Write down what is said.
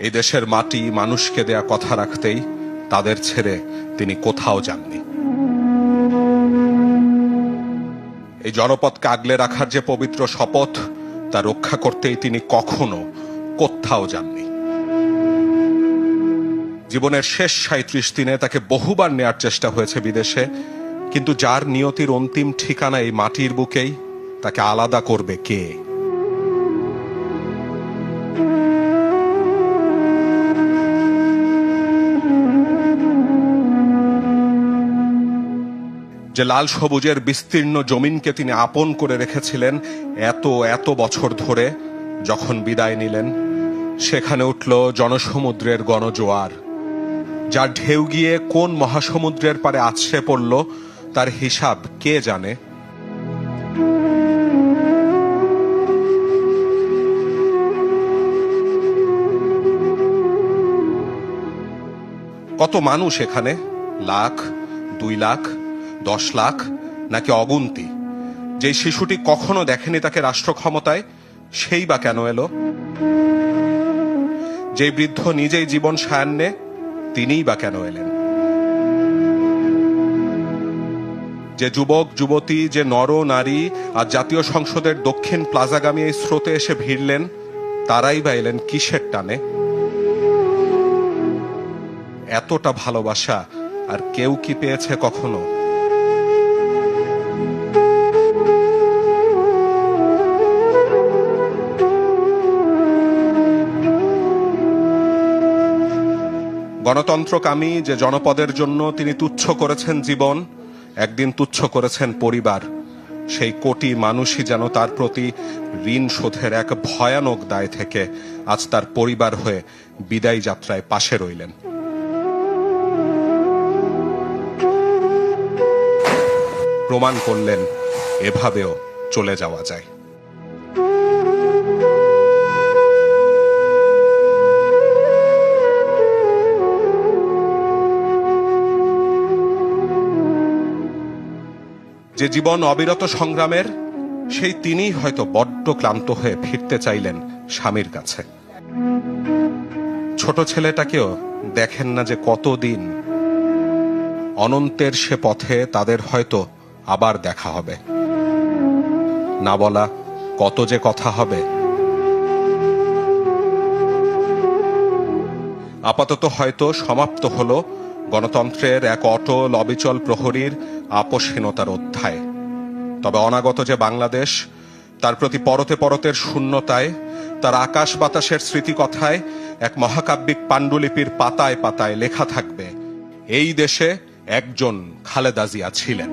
এই দেশের মাটি মানুষকে দেয়া কথা রাখতেই তাদের ছেড়ে তিনি কোথাও যাননি। এই জনপদকে আগলে রাখার যে পবিত্র শপথ, তা রক্ষা করতেই তিনি কখনো কোথাও যাননি। জীবনের শেষ ৩৭ দিনে তাকে বহুবার নেয়ার চেষ্টা হয়েছে বিদেশে, কিন্তু যার নিয়তির অন্তিম ঠিকানা এই মাটির বুকেই, তাকে আলাদা করবে কে? যে লাল সবুজের বিস্তীর্ণ জমিনকে তিনি আপন করে রেখেছিলেন এত এত বছর ধরে, যখন বিদায় নিলেন, সেখানে উঠল জনসমুদ্রের গণজোয়ার। যার ঢেউ গিয়ে কোন মহাসমুদ্রের পারে আছড়ে পড়ল, তার হিসাব কে জানে। কত মানুষ এখানে? লাখ, ২ লাখ, ১০ লাখ, নাকি অগুন্তি? যে শিশুটি কখনো দেখেনি তাকে রাষ্ট্র ক্ষমতায়, সেই বা কেন এলো? যে বৃদ্ধ নিজেই জীবন সায়ান্নে, তিনিই বা কেন এলেন? যে যুবক যুবতী, যে নর নারী আর জাতীয় সংসদের দক্ষিণ প্লাজাগামী এই স্রোতে এসে ভিড়লেন, তারাই বা এলেন কিসের টানে? এতটা ভালোবাসা আর কেউ কি পেয়েছে কখনো? গণতন্ত্রকামী যে জনপদের জন্য তিনি তুচ্ছ করেছেন জীবন, একদিন তুচ্ছ করেছেন পরিবার। সেই কোটি মানুষই যেন তার প্রতি ঋণ শোধের এক ভয়ানক দায় থেকে আজ তার পরিবার হয়ে বিদায় যাত্রায় পাশে রইলেন। প্রমাণ করলেন এভাবেও চলে যাওয়া যায়। যে জীবন অবিরত সংগ্রামের, সেই তিনিই হয়তো বড্ড ক্লান্ত হয়ে ফিরতে চাইলেন স্বামীর কাছে। ছোট ছেলেটাকেও দেখেন না যে কতদিন? অনন্তের সে পথে তাদের হয়তো আবার দেখা হবে, না বলা কত যে কথা হবে। আপাতত হয়তো সমাপ্ত হলো গণতন্ত্রের এক অটল অবিচল প্রহরীর আপোষহীনতার অধ্যায়। তবে অনাগত যে বাংলাদেশ, তার প্রতি পরতে পরতের শূন্যতায়, তার আকাশ বাতাসের স্মৃতিকথায় এক মহাকাব্যিক পাণ্ডুলিপির পাতায় পাতায় লেখা থাকবে, এই দেশে একজন খালেদা জিয়া ছিলেন।